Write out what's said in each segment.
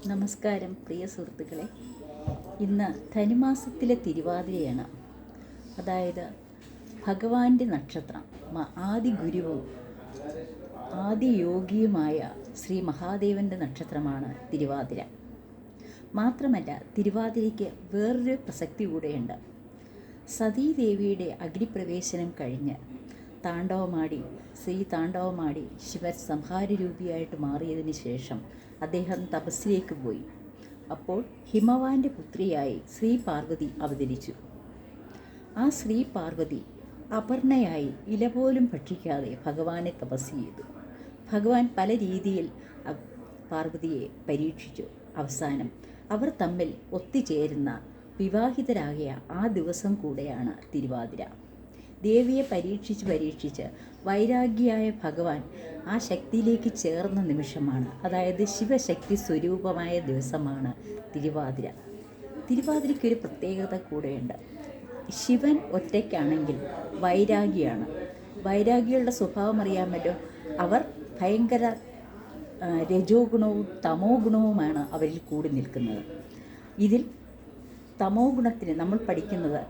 നമസ്കാരം പ്രിയ സുഹൃത്തുക്കളെ. ഇന്ന് ധനുമാസത്തിലെ തിരുവാതിരയാണ്. അതായത് ഭഗവാന്റെ നക്ഷത്രം. ആദി ഗുരുവും ആദി യോഗിയുമായ ശ്രീ മഹാദേവൻ്റെ നക്ഷത്രമാണ് തിരുവാതിര. മാത്രമല്ല, തിരുവാതിരയ്ക്ക് വേറൊരു പ്രസക്തി കൂടെയുണ്ട്. സതീദേവിയുടെ അഗ്നിപ്രവേശനം കഴിഞ്ഞ് താണ്ഡവമാടി ശിവൻ സംഹാരരൂപിയായിട്ട് മാറിയതിന് ശേഷം അദ്ദേഹം തപസ്സിലേക്ക് പോയി. അപ്പോൾ ഹിമവാന്റെ പുത്രിയായി ശ്രീ പാർവതി അവതരിച്ചു. ആ ശ്രീ പാർവതി അപർണയായി ഇല പോലും ഭക്ഷിക്കാതെ ഭഗവാനെ തപസ് ചെയ്തു. ഭഗവാൻ പല രീതിയിൽ പാർവതിയെ പരീക്ഷിച്ചു. അവസാനം അവർ തമ്മിൽ ഒത്തുചേരുന്ന വിവാഹിതരാകിയ ആ ദിവസം കൂടെയാണ് തിരുവാതിര. ദേവിയെ പരീക്ഷിച്ച് വൈരാഗ്യയായ ഭഗവാൻ ആ ശക്തിയിലേക്ക് ചേർന്ന നിമിഷമാണ്. അതായത് ശിവശക്തി സ്വരൂപമായ ദിവസമാണ് തിരുവാതിര. തിരുവാതിരയ്ക്കൊരു പ്രത്യേകത കൂടെയുണ്ട്. ശിവൻ ഒറ്റയ്ക്കാണെങ്കിൽ വൈരാഗിയാണ്. വൈരാഗികളുടെ സ്വഭാവം അറിയാമല്ലോ. അവർ ഭയങ്കര രജോ ഗുണവും തമോ ഗുണവുമാണ് അവരിൽ കൂടി നിൽക്കുന്നത്. ഇതിൽ തമോ ഗുണത്തിന് നമ്മൾ പഠിക്കുന്നത്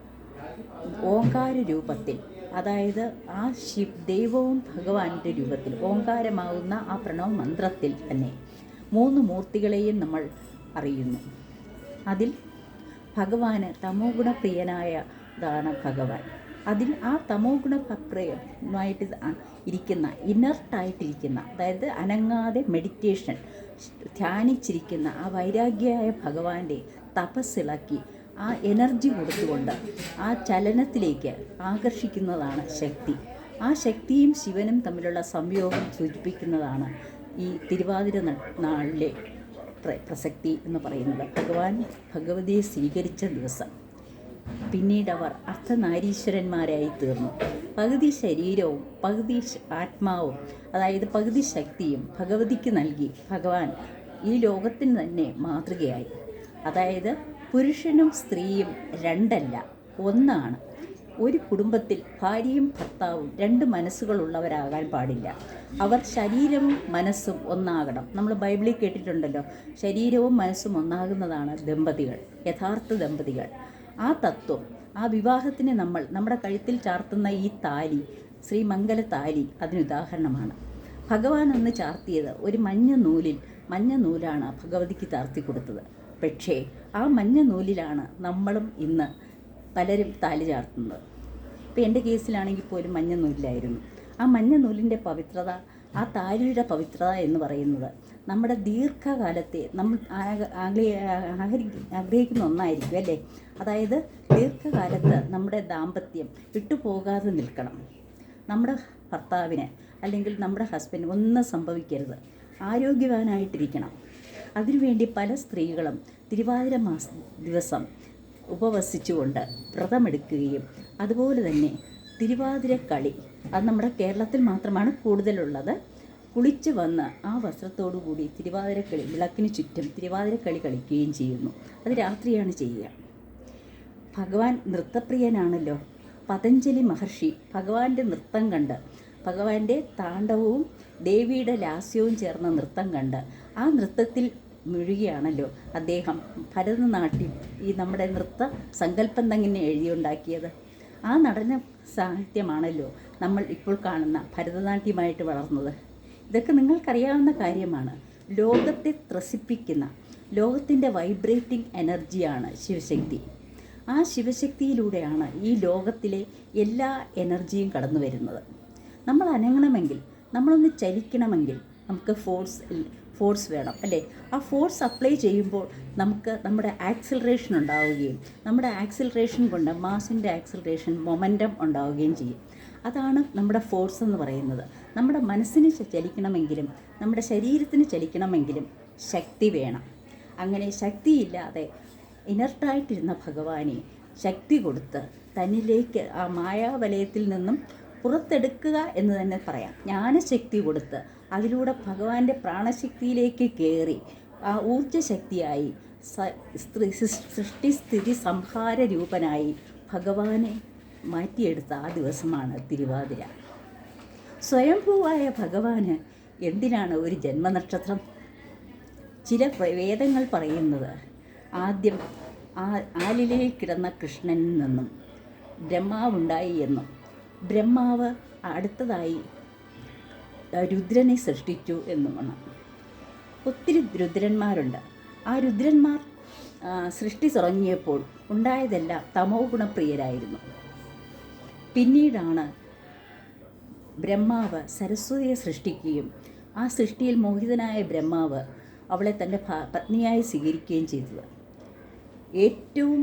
ഓങ്കാര രൂപത്തിൽ, അതായത് ആ ദൈവവും ഭഗവാന്റെ രൂപത്തിൽ ഓങ്കാരമാകുന്ന ആ പ്രണവ മന്ത്രത്തിൽ തന്നെ 3 മൂർത്തികളെയും നമ്മൾ അറിയുന്നു. അതിൽ ഭഗവാന് തമോ ഗുണപ്രിയനായതാണ് ഭഗവാൻ. അതിൽ ആ തമോ ഗുണപ്രിയമായിട്ട് ഇരിക്കുന്ന, ഇനർട്ടായിട്ടിരിക്കുന്ന, അതായത് അനങ്ങാതെ മെഡിറ്റേഷൻ ധ്യാനിച്ചിരിക്കുന്ന ആ വൈരാഗ്യയായ ഭഗവാന്റെ തപസ്സിളക്കി ആ എനർജി കൊടുത്തുകൊണ്ട് ആ ചലനത്തിലേക്ക് ആകർഷിക്കുന്നതാണ് ശക്തി. ആ ശക്തിയും ശിവനും തമ്മിലുള്ള സംയോഗം സൂചിപ്പിക്കുന്നതാണ് ഈ തിരുവാതിര നാളിലെ പ്രസക്തി എന്ന് പറയുന്നത്. ഭഗവാൻ ഭഗവതിയെ സ്വീകരിച്ച ദിവസം. പിന്നീട് അവർ അർദ്ധനാരീശ്വരന്മാരായി തീർന്നു. പകുതി ശരീരവും പകുതി ആത്മാവും, അതായത് പകുതി ശക്തിയും ഭഗവതിക്ക് നൽകി ഭഗവാൻ ഈ ലോകത്തിന് തന്നെ മാതൃകയായി. അതായത് പുരുഷനും സ്ത്രീയും രണ്ടല്ല, ഒന്നാണ്. ഒരു കുടുംബത്തിൽ ഭാര്യയും ഭർത്താവും 2 മനസ്സുകളുള്ളവരാകാൻ പാടില്ല. അവർ ശരീരവും മനസ്സും ഒന്നാകണം. നമ്മൾ ബൈബിളിൽ കേട്ടിട്ടുണ്ടല്ലോ, ശരീരവും മനസ്സും ഒന്നാകുന്നതാണ് ദമ്പതികൾ, യഥാർത്ഥ ദമ്പതികൾ. ആ തത്വം, ആ വിവാഹത്തിന് നമ്മുടെ കഴുത്തിൽ ചാർത്തുന്ന ഈ താലി, ശ്രീമംഗല താലി, അതിനുദാഹരണമാണ്. ഭഗവാൻ അന്ന് ചാർത്തിയത് ഒരു മഞ്ഞ നൂലാണ് ഭഗവതിക്ക് ചാർത്തി കൊടുത്തത്. പക്ഷേ ആ മഞ്ഞ നൂലിലാണ് നമ്മളും ഇന്ന് പലരും താലി ചാർത്തുന്നത്. ഇപ്പോൾ എൻ്റെ കേസിലാണെങ്കിൽ പോലും മഞ്ഞ നൂലിലായിരുന്നു. ആ മഞ്ഞ നൂലിൻ്റെ പവിത്രത, ആ താലിയുടെ പവിത്രത എന്ന് പറയുന്നത് നമ്മുടെ ദീർഘകാലത്തെ നമ്മൾ ആഗ്രഹിക്കുന്ന ഒന്നായിരിക്കും അല്ലേ. അതായത് ദീർഘകാലത്ത് നമ്മുടെ ദാമ്പത്യം വിട്ടുപോകാതെ നിൽക്കണം. നമ്മുടെ ഭർത്താവിന് അല്ലെങ്കിൽ നമ്മുടെ ഹസ്ബൻഡ് ഒന്നും സംഭവിക്കരുത്, ആരോഗ്യവാനായിട്ടിരിക്കണം. അതിനുവേണ്ടി പല സ്ത്രീകളും തിരുവാതിര ദിവസം ഉപവസിച്ചുകൊണ്ട് വ്രതമെടുക്കുകയും അതുപോലെ തന്നെ തിരുവാതിര കളി, അത് നമ്മുടെ കേരളത്തിൽ മാത്രമാണ് കൂടുതലുള്ളത്. കുളിച്ച് വന്ന് ആ വസ്ത്രത്തോടു കൂടി തിരുവാതിരക്കളി, വിളക്കിന് ചുറ്റും തിരുവാതിരക്കളി കളിക്കുകയും ചെയ്യുന്നു. അത് രാത്രിയാണ് ചെയ്യുക. ഭഗവാൻ നൃത്തപ്രിയനാണല്ലോ. പതഞ്ജലി മഹർഷി ഭഗവാന്റെ നൃത്തം കണ്ട്, ഭഗവാന്റെ താണ്ഡവവും ദേവിയുടെ ലാസ്യവും ചേർന്ന നൃത്തം കണ്ട് ആ നൃത്തത്തിൽ മുഴുകിയാണല്ലോ അദ്ദേഹം ഭരതനാട്യം, ഈ നമ്മുടെ നൃത്ത സങ്കല്പം തന്നെ എഴുതിയുണ്ടാക്കിയത്. ആ നടന സാഹിത്യമാണല്ലോ നമ്മൾ ഇപ്പോൾ കാണുന്ന ഭരതനാട്യമായിട്ട് വളർന്നത്. ഇതൊക്കെ നിങ്ങൾക്കറിയാവുന്ന കാര്യമാണ്. ലോകത്തെ ത്രസിപ്പിക്കുന്ന, ലോകത്തിൻ്റെ വൈബ്രേറ്റിംഗ് എനർജിയാണ് ശിവശക്തി. ആ ശിവശക്തിയിലൂടെയാണ് ഈ ലോകത്തിലെ എല്ലാ എനർജിയും കടന്നു വരുന്നത്. നമ്മൾ അനങ്ങണമെങ്കിൽ, നമ്മളൊന്ന് ചലിക്കണമെങ്കിൽ നമുക്ക് ഫോഴ്സ് വേണം അല്ലേ. ആ ഫോഴ്സ് അപ്ലൈ ചെയ്യുമ്പോൾ നമുക്ക് നമ്മുടെ ആക്സിലറേഷൻ ഉണ്ടാവുകയും, നമ്മുടെ ആക്സിലറേഷൻ കൊണ്ട് മാസിൻ്റെ ആക്സിലറേഷൻ, മൊമെൻറ്റം ഉണ്ടാവുകയും ചെയ്യും. അതാണ് നമ്മുടെ ഫോഴ്സ് എന്ന് പറയുന്നത്. നമ്മുടെ മനസ്സിന് ചലിക്കണമെങ്കിലും നമ്മുടെ ശരീരത്തിന് ചലിക്കണമെങ്കിലും ശക്തി വേണം. അങ്ങനെ ശക്തിയില്ലാതെ ഇനർട്ടായിട്ടിരുന്ന ഭഗവാനെ ശക്തി കൊടുത്ത് തന്നിലേക്ക്, ആ മായാവലയത്തിൽ നിന്നും പുറത്തെടുക്കുക എന്ന് തന്നെ പറയാം. ജ്ഞാനശക്തി കൊടുത്ത് അതിലൂടെ ഭഗവാന്റെ പ്രാണശക്തിയിലേക്ക് കയറി ആ ഊർജ്ജശക്തിയായി സൃഷ്ടിസ്ഥിതി സംഹാര രൂപനായി ഭഗവാനെ മാറ്റിയെടുത്ത ആ ദിവസമാണ് തിരുവാതിര. സ്വയംഭൂവായ ഭഗവാന് എന്തിനാണ് ഒരു ജന്മനക്ഷത്രം? ചില വേദങ്ങൾ പറയുന്നത് ആദ്യം ആലിലയിൽ കിടന്ന കൃഷ്ണനിൽ നിന്നും ബ്രഹ്മാവുണ്ടായി എന്നും ബ്രഹ്മാവ് അടുത്തതായി രുദ്രനെ സൃഷ്ടിച്ചു എന്നുമാണ്. ഒത്തിരി രുദ്രന്മാരുണ്ട്. ആ രുദ്രന്മാർ സൃഷ്ടി തുടങ്ങിയപ്പോൾ ഉണ്ടായതെല്ലാം തമോ ഗുണപ്രിയരായിരുന്നു. പിന്നീടാണ് ബ്രഹ്മാവ് സരസ്വതിയെ സൃഷ്ടിക്കുകയും ആ സൃഷ്ടിയിൽ മോഹിതനായ ബ്രഹ്മാവ് അവളെ തൻ്റെ പത്നിയായി സ്വീകരിക്കുകയും ചെയ്തത്. ഏറ്റവും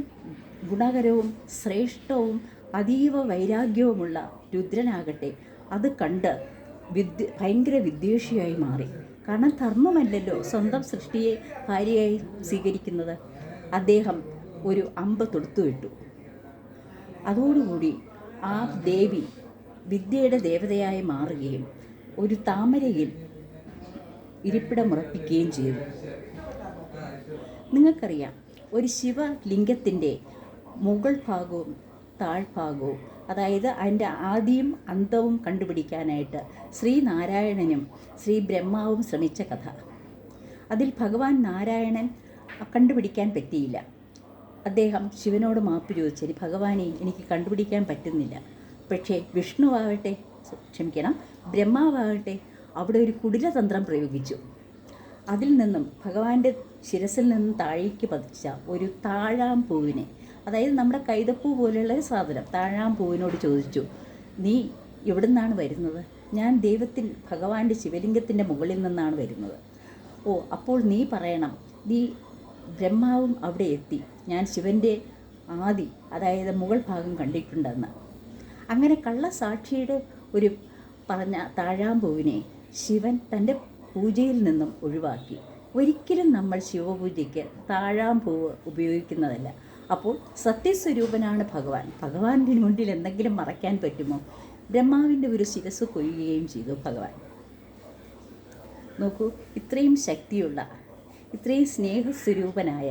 ഗുണകരവും ശ്രേഷ്ഠവും അതീവ വൈരാഗ്യവുമുള്ള രുദ്രനാകട്ടെ അത് കണ്ട് ഭയങ്കര വിദ്വേഷിയായി മാറി. കാരണം ധർമ്മമല്ലല്ലോ സ്വന്തം സൃഷ്ടിയെ ഭാര്യയായി സ്വീകരിക്കുന്നത്. അദ്ദേഹം ഒരു അമ്പ് തൊടുത്തുവിട്ടു. അതോടുകൂടി ആ ദേവി വിദ്യയുടെ ദേവതയായി മാറുകയും ഒരു താമരയിൽ ഇരിപ്പിടമുറപ്പിക്കുകയും ചെയ്തു. നിങ്ങൾക്കറിയാം, ഒരു ശിവലിംഗത്തിൻ്റെ മുകൾ ഭാഗവും താഴ്ഭാഗവും, അതായത് അതിൻ്റെ ആദിയും അന്തവും കണ്ടുപിടിക്കാനായിട്ട് ശ്രീനാരായണനും ശ്രീ ബ്രഹ്മാവും ശ്രമിച്ച കഥ. അതിൽ ഭഗവാൻ നാരായണൻ കണ്ടുപിടിക്കാൻ പറ്റിയില്ല. അദ്ദേഹം ശിവനോട് മാപ്പ് ചോദിച്ചു, ഭഗവാനെ എനിക്ക് കണ്ടുപിടിക്കാൻ പറ്റുന്നില്ല. പക്ഷേ വിഷ്ണുവാകട്ടെ, ബ്രഹ്മാവാകട്ടെ അവിടെ ഒരു കുടിലതന്ത്രം പ്രയോഗിച്ചു. അതിൽ നിന്നും ഭഗവാന്റെ ശിരസിൽ നിന്നും താഴേക്ക് പതിച്ച ഒരു താഴാമ്പൂവിനെ, അതായത് നമ്മുടെ കൈതപ്പൂ പോലെയുള്ള ഒരു സാധനം, താഴാമ്പൂവിനോട് ചോദിച്ചു, നീ എവിടെ നിന്നാണ് വരുന്നത്? ഞാൻ ഭഗവാന്റെ ശിവലിംഗത്തിൻ്റെ മുകളിൽ നിന്നാണ് വരുന്നത്. ഓ, അപ്പോൾ നീ പറയണം, നീ ബ്രഹ്മാവും അവിടെ എത്തി, ഞാൻ ശിവൻ്റെ ആദി, അതായത് മുകൾ ഭാഗം കണ്ടിട്ടുണ്ടെന്ന്. അങ്ങനെ കള്ളസാക്ഷിയുടെ ഒരു പറഞ്ഞ താഴാമ്പൂവിനെ ശിവൻ തൻ്റെ പൂജയിൽ നിന്നും ഒഴിവാക്കി. ഒരിക്കലും നമ്മൾ ശിവപൂജയ്ക്ക് താഴാമ്പൂവ് ഉപയോഗിക്കുന്നതല്ല. അപ്പോൾ സത്യസ്വരൂപനാണ് ഭഗവാൻ. ഭഗവാന്റെ മുന്നിൽ എന്തെങ്കിലും മറയ്ക്കാൻ പറ്റുമോ? ബ്രഹ്മാവിൻ്റെ ഒരു ശിരസ് കൊയ്യുകയും ചെയ്തു ഭഗവാൻ. നോക്കൂ, ഇത്രയും ശക്തിയുള്ള, ഇത്രയും സ്നേഹസ്വരൂപനായ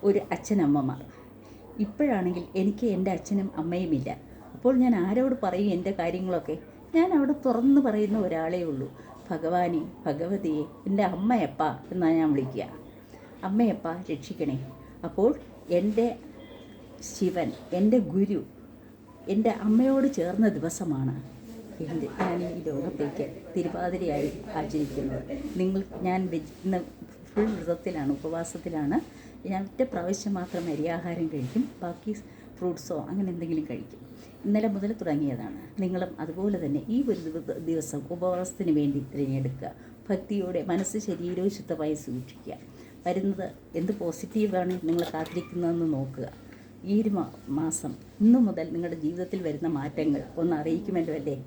ഒരു അച്ഛനമ്മമാർ. ഇപ്പോഴാണെങ്കിൽ എനിക്ക് എൻ്റെ അച്ഛനും അമ്മയുമില്ല. അപ്പോൾ ഞാൻ ആരോട് പറയും എൻ്റെ കാര്യങ്ങളൊക്കെ? ഞാൻ അവിടെ തുറന്ന് പറയുന്ന ഒരാളേ ഉള്ളൂ, ഭഗവാനെ, ഭഗവതിയെ, എൻ്റെ അമ്മയപ്പ എന്നാണ് ഞാൻ വിളിക്കുക. അമ്മയപ്പ രക്ഷിക്കണേ. അപ്പോൾ എൻ്റെ ശിവൻ, എൻ്റെ ഗുരു, എൻ്റെ അമ്മയോട് ചേർന്ന ദിവസമാണ് ഞാൻ ഈ ലോകത്തേക്ക് തിരുവാതിരയായി ആചരിക്കുന്നത്. ഞാൻ ഇന്ന് ഫുൾ വ്രതത്തിലാണ്, ഉപവാസത്തിലാണ്. ഞാൻ ഒറ്റ പ്രാവശ്യം മാത്രം അരിയാഹാരം കഴിക്കും, ബാക്കി ഫ്രൂട്ട്സോ അങ്ങനെ എന്തെങ്കിലും കഴിക്കും. ഇന്നലെ മുതൽ തുടങ്ങിയതാണ്. നിങ്ങളും അതുപോലെ തന്നെ ഈ ഒരു ദിവസം ഉപവാസത്തിന് വേണ്ടി തിരഞ്ഞെടുക്കുക. ഭക്തിയോടെ മനസ്സ് ശരീരവും ശുദ്ധമായി സൂക്ഷിക്കുക. വരുന്നത് എന്ത് പോസിറ്റീവാണ് നിങ്ങൾ കാത്തിരിക്കുന്നതെന്ന് നോക്കുക. ഈ ഒരു മാസം ഇന്നു മുതൽ നിങ്ങളുടെ ജീവിതത്തിൽ വരുന്ന മാറ്റങ്ങൾ ഒന്ന് അറിയിക്കുമല്ലോ അല്ലേ?